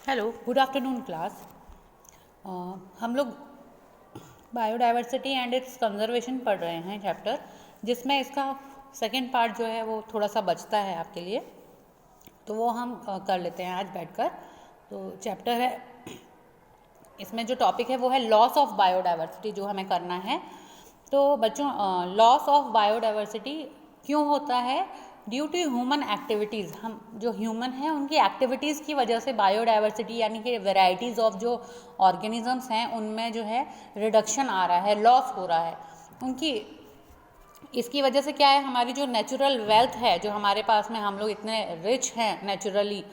Hello, good afternoon class. हम लोग biodiversity and it's conservation पढ़ रहे हैं चैप्टर, जिसमें इसका सेकंड पार्ट जो है वो थोड़ा सा बचता है आपके लिए, तो वो हम कर लेते हैं आज बैठकर। तो चैप्टर है, इसमें जो टॉपिक है वो है लॉस ऑफ बायोडाइवर्सिटी, जो हमें करना है। तो बच्चों, लॉस ऑफ बायोडाइवर्सिटी क्यों होता है? Due to human activities. हम जो ह्यूमन हैं उनकी एक्टिविटीज़ की वजह से बायोडाइवर्सिटी यानी कि वेराइटीज़ ऑफ जो ऑर्गेनिजम्स हैं उनमें जो है रिडक्शन आ रहा है, लॉस हो रहा है उनकी। इसकी वजह से क्या है, हमारी जो नेचुरल वेल्थ है, जो हमारे पास में, हम लोग इतने रिच हैं नेचुरली,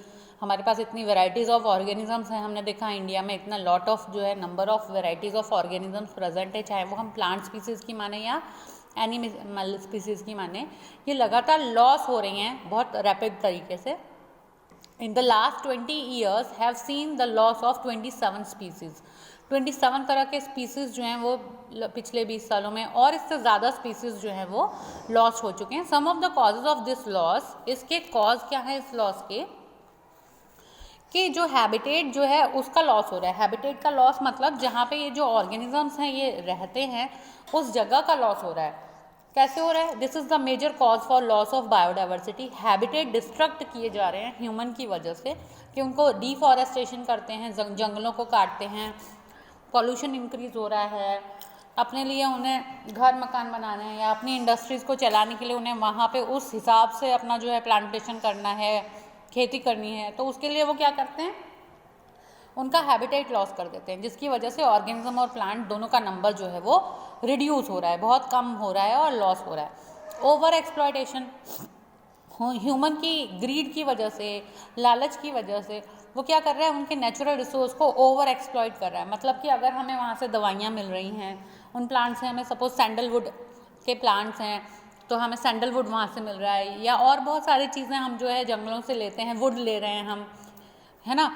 हमारे पास इतनी वेराइटीज़ ऑफ ऑर्गेनिजम्स हैं। हमने देखा इंडिया में इतना लॉट ऑफ जो है number of varieties of organisms present है, चाहे वो हम प्लांट स्पीसीज़ की माने या एनिमल स्पीसीज़ की माने। ये लगातार लॉस हो रही हैं बहुत रैपिड तरीके से। In the last 20 years have seen the loss of 27 species. 27 तरह के स्पीसीज़ जो हैं वो पिछले 20 सालों में, और इससे ज़्यादा स्पीसीज़ जो हैं वो लॉस हो चुके हैं। Some of the causes of this loss, इसके कॉज क्या है इस लॉस के, कि जो हैबिटेट जो है उसका लॉस हो रहा है। हैबिटेट का लॉस मतलब जहाँ पे ये जो ऑर्गेनिजम्स हैं ये रहते हैं, उस जगह का लॉस हो रहा है। कैसे हो रहा है? This is the major cause for loss of biodiversity. Habitat destruct किए जा रहे हैं ह्यूमन की वजह से, कि उनको डिफॉरेस्टेशन करते हैं, जंगलों को काटते हैं, पॉल्यूशन इंक्रीज हो रहा है, अपने लिए उन्हें घर मकान बनाने हैं या अपनी इंडस्ट्रीज़ को चलाने के लिए उन्हें वहाँ पे उस हिसाब से अपना जो है प्लांटेशन करना है, खेती करनी है। तो उसके लिए वो क्या करते हैं, उनका हैबिटेट लॉस कर देते हैं, जिसकी वजह से ऑर्गेनिज्म और प्लांट दोनों का नंबर जो है वो रिड्यूस हो रहा है, बहुत कम हो रहा है और लॉस हो रहा है। ओवर एक्सप्लॉयटेशन, ह्यूमन की ग्रीड की वजह से, लालच की वजह से वो क्या कर रहा है, उनके नेचुरल रिसोर्स को ओवर एक्सप्लॉइट कर रहा है। मतलब कि अगर हमें वहाँ से दवाइयाँ मिल रही हैं उन प्लांट से, हमें सपोज सैंडलवुड के प्लांट्स हैं तो हमें सैंडलवुड वहाँ से मिल रहा है, या और बहुत सारी चीज़ें हम जो है जंगलों से लेते हैं, वुड ले रहे हैं हम, है ना।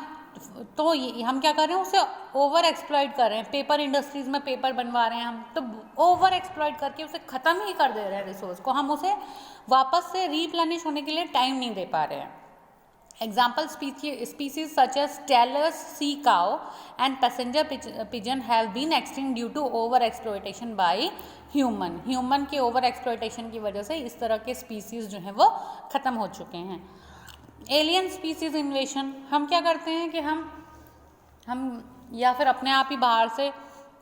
तो हम क्या कर रहे हैं, उसे ओवर एक्सप्लॉइट कर रहे हैं। पेपर इंडस्ट्रीज में पेपर बनवा रहे हैं हम, तो ओवर एक्सप्लॉइट करके उसे ख़त्म ही कर दे रहे हैं रिसोर्स को, हम उसे वापस से रीप्लेनिश होने के लिए टाइम नहीं दे पा रहे हैं। Example species such as Steller sea cow and passenger pigeon have been extinct due to over exploitation by human. Human के over exploitation की वजह से इस तरह के species जो हैं वो ख़त्म हो चुके हैं। एलियन स्पीसीज इन्वेशन, हम क्या करते हैं कि हम या फिर अपने आप ही बाहर से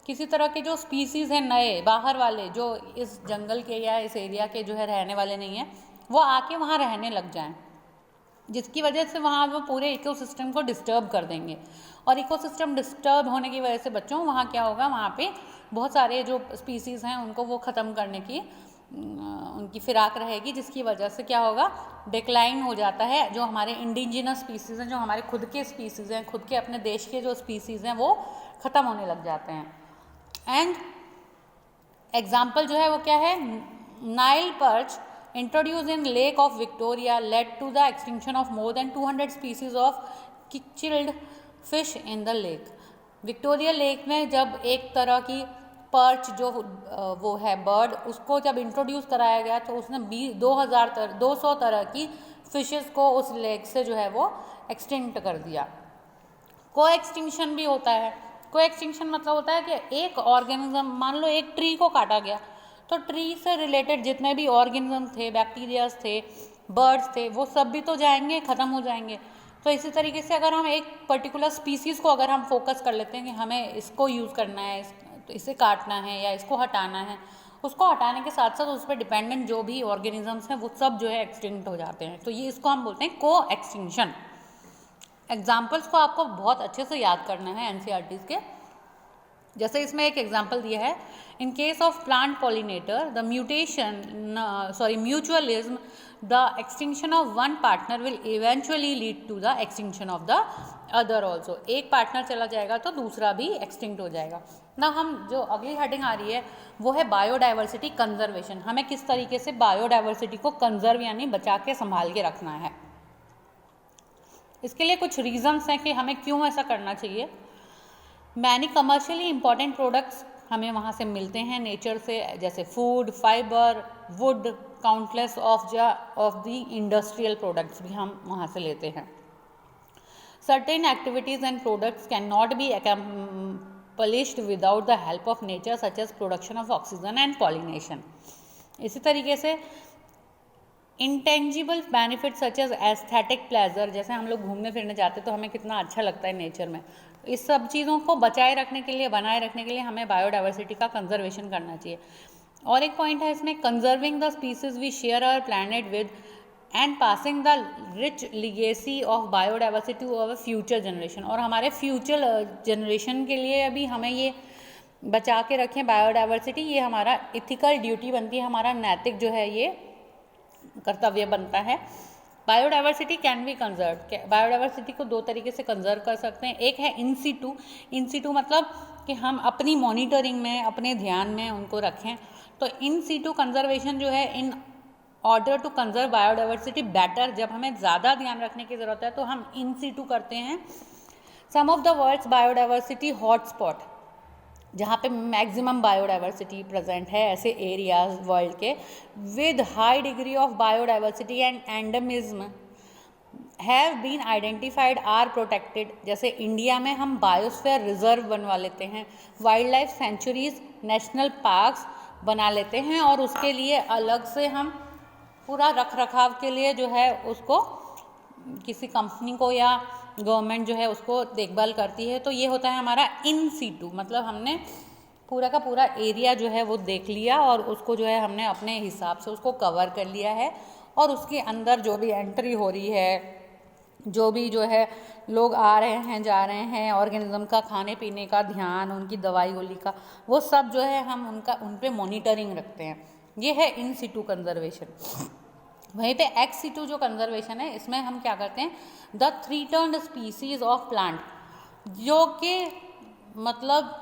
किसी तरह के जो स्पीसीज़ हैं नए बाहर वाले, जो इस जंगल के या इस एरिया के जो है रहने वाले नहीं हैं, वो आके वहाँ रहने लग जाएं, जिसकी वजह से वहाँ वो पूरे इकोसिस्टम को डिस्टर्ब कर देंगे। और इकोसिस्टम डिस्टर्ब होने की वजह से बच्चों वहाँ क्या होगा, वहाँ पे बहुत सारे जो स्पीसीज़ हैं उनको वो ख़त्म करने की उनकी फिराक रहेगी, जिसकी वजह से क्या होगा, डिक्लाइन हो जाता है। जो हमारे इंडिजिनस स्पीसीज़ हैं, जो हमारे खुद के स्पीसीज़ हैं, खुद के अपने देश के जो स्पीसीज़ हैं वो ख़त्म होने लग जाते हैं। एंड एग्जाम्पल जो है वो क्या है, Nile perch introduced in Lake of Victoria led to the extinction of more than 200 species of killed fish in the lake. Victoria lake में जब एक तरह की पर्च जो वो है बर्ड, उसको जब इंट्रोड्यूस कराया गया तो उसने 200 तरह की फिशेस को उस लेक से जो है वो एक्सटिंक्ट कर दिया। को एक्सटिंक्शन भी होता है। को एक्सटिंक्शन मतलब होता है कि एक ऑर्गेनिज्म, मान लो एक ट्री को काटा गया, तो ट्री से रिलेटेड जितने भी ऑर्गेनिज्म थे, बैक्टीरियाज थे, बर्ड्स थे, वो सब भी तो जाएंगे, ख़त्म हो जाएंगे। तो इसी तरीके से अगर हम एक पर्टिकुलर स्पीसीज़ को अगर हम फोकस कर लेते हैं कि हमें इसको यूज़ करना है, तो इसे काटना है या इसको हटाना है, उसको हटाने के साथ साथ उस पर डिपेंडेंट जो भी ऑर्गेनिजम्स हैं वो सब जो है एक्सटिंक्ट हो जाते हैं। तो ये इसको हम बोलते हैं को एक्सटिंक्शन। एग्जाम्पल्स को आपको बहुत अच्छे से याद करना है एनसीईआरटीज़ के। जैसे इसमें एक एग्जाम्पल दिया है, in case of plant pollinator the mutualism the extinction of one partner will eventually lead to the extinction of the other also. एक पार्टनर चला जाएगा तो दूसरा भी एक्सटिंक्ट हो जाएगा ना। हम जो अगली हेडिंग आ रही है वो है बायोडाइवर्सिटी कंजर्वेशन। हमें किस तरीके से बायोडाइवर्सिटी को कंजर्व यानी बचा के संभाल के रखना है। इसके लिए कुछ रीजंस हैं कि हमें क्यों ऐसा करना चाहिए। मैनी कमर्शियली इम्पॉर्टेंट प्रोडक्ट्स हमें वहाँ से मिलते हैं नेचर से, जैसे food, fibre, would, countless of the industrial products भी हम वहाँ से लेते हैं। Certain activities and products cannot be accomplished without the help of nature, such as production of oxygen and pollination. इसी तरीके से intangible benefit such as aesthetic pleasure, जैसे हम लोग घूमने फिरने जाते तो हमें कितना अच्छा लगता है नेचर में, इस सब चीज़ों को बचाए रखने के लिए, बनाए रखने के लिए हमें बायोडाइवर्सिटी का कंजर्वेशन करना चाहिए. और एक पॉइंट है इसमें, conserving the species we share our planet with and passing the rich legacy of biodiversity to our future generation. और हमारे फ्यूचर जनरेशन के लिए अभी हमें ये बचा के रखें बायोडाइवर्सिटी, ये हमारा इथिकल ड्यूटी बनती है, हमारा नैतिक जो है ये कर्तव्य बनता है. Biodiversity can be conserve. Biodiversity को दो तरीके से कंजर्व कर सकते हैं. एक है इन सीटू. इन सीटू मतलब कि हम अपनी मॉनिटरिंग में, अपने ध्यान में उनको रखें. तो इन सीटू कंजर्वेशन जो है, in order to conserve biodiversity better, जब हमें ज़्यादा ध्यान रखने की ज़रूरत है तो हम इन सीटू करते हैं. Some of the world's biodiversity hotspot, जहाँ पे मैक्सिमम बायोडाइवर्सिटी प्रेजेंट है, ऐसे एरियाज वर्ल्ड के with high degree of biodiversity and endemism have been identified are protected. जैसे इंडिया में हम बायोस्फीयर रिजर्व बनवा लेते हैं, wild life sanctuaries, national parks बना लेते हैं, और उसके लिए अलग से हम पूरा रख रखाव के लिए जो है उसको किसी कंपनी को या गवर्नमेंट जो है उसको देखभाल करती है. तो ये होता है हमारा इन सीटू, मतलब हमने पूरा का पूरा एरिया जो है वो देख लिया और उसको जो है हमने अपने हिसाब से उसको कवर कर लिया है, और उसके अंदर जो भी एंट्री हो रही है, जो भी जो है लोग आ रहे हैं जा रहे हैं, ऑर्गेनिज्म का खाने पीने का ध्यान, उनकी दवाई गोली का, वो सब जो है हम उन पे मॉनिटरिंग रखते हैं. ये है इन सीटू कंजर्वेशन. वहीं पे एक्स सीटू जो कंजर्वेशन है, इसमें हम क्या करते हैं, the three turned species of plant, जो कि मतलब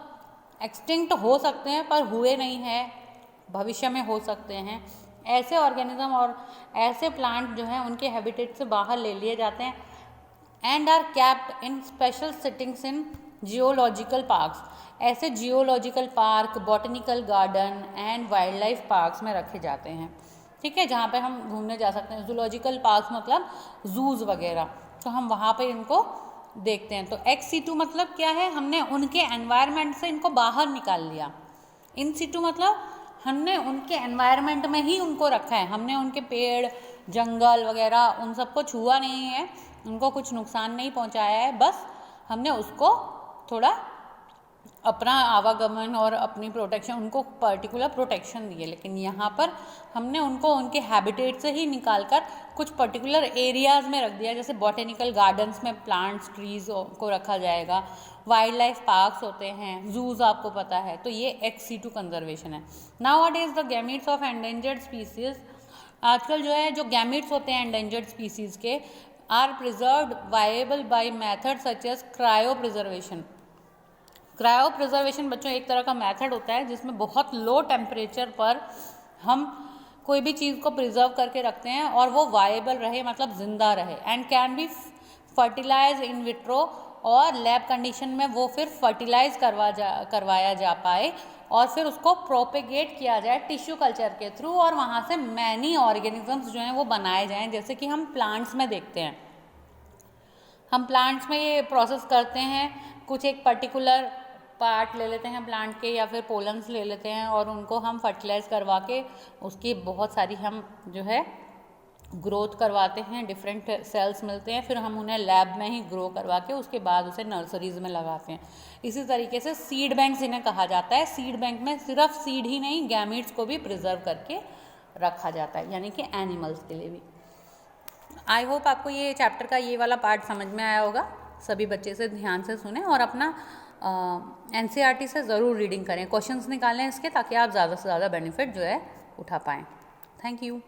एक्सटिंक्ट हो सकते हैं पर हुए नहीं हैं, भविष्य में हो सकते हैं, ऐसे ऑर्गेनिज्म और ऐसे प्लांट जो हैं उनके हैबिटेट से बाहर ले लिए जाते हैं. And are kept in special settings in geological parks. ऐसे geological park, botanical garden and wild life parks में रखे जाते हैं. ठीक है, जहाँ पे हम घूमने जा सकते हैं. जूलॉजिकल पार्क्स मतलब जूज वगैरह, तो हम वहाँ पे इनको देखते हैं. तो एक्स सीटू मतलब क्या है, हमने उनके एनवायरनमेंट से इनको बाहर निकाल लिया. इन सीटू मतलब हमने उनके एनवायरनमेंट में ही उनको रखा है, हमने उनके पेड़, जंगल वगैरह उन सबको छुआ नहीं है, उनको कुछ नुकसान नहीं पहुंचाया है, बस हमने उसको थोड़ा अपना आवागमन और अपनी प्रोटेक्शन, उनको पर्टिकुलर प्रोटेक्शन दी है. लेकिन यहाँ पर हमने उनको उनके हैबिटेट से ही निकाल कर कुछ पर्टिकुलर एरियाज में रख दिया. जैसे बॉटेनिकल गार्डन्स में प्लांट्स, ट्रीज को रखा जाएगा, वाइल्ड लाइफ पार्क्स होते हैं, जूज आपको पता है. तो ये एक्स सीटू कंजर्वेशन है. Nowadays the gametes of endangered species, आजकल जो है जो गैमीट्स होते हैं एंडेंजर्ड स्पीसीज के, are preserved viable by method such as cryopreservation. Cryopreservation बच्चों एक तरह का मेथड होता है जिसमें बहुत लो टेम्परेचर पर हम कोई भी चीज़ को प्रिजर्व करके रखते हैं और वो वायबल रहे, मतलब जिंदा रहे. And can be fertilize in vitro, और लैब कंडीशन में वो फिर फर्टिलाइज करवाया जा पाए और फिर उसको प्रोपेगेट किया जाए टिश्यू कल्चर के थ्रू, और वहाँ से मैनी ऑर्गेनिजम्स जो हैं वो बनाए जाएं. जैसे कि हम प्लांट्स में देखते हैं, हम प्लांट्स में ये प्रोसेस करते हैं, कुछ एक पर्टिकुलर पार्ट ले लेते हैं प्लांट के या फिर पोलन्स ले लेते हैं और उनको हम फर्टिलाइज करवा के उसकी बहुत सारी हम जो है ग्रोथ करवाते हैं, डिफरेंट सेल्स मिलते हैं, फिर हम उन्हें लैब में ही ग्रो करवा के उसके बाद उसे नर्सरीज में लगाते हैं. इसी तरीके से सीड बैंक्स इन्हें कहा जाता है. सीड बैंक में सिर्फ सीड ही नहीं, गैमीट्स को भी प्रिजर्व करके रखा जाता है, यानी कि एनिमल्स के लिए भी. आई होप आपको ये चैप्टर का ये वाला पार्ट समझ में आया होगा. सभी बच्चे से ध्यान से सुने और अपना NCERT से ज़रूर रीडिंग करें, क्वेश्चंस निकालें इसके, ताकि आप ज़्यादा से ज़्यादा बेनिफिट जो है उठा पाएँ. Thank you.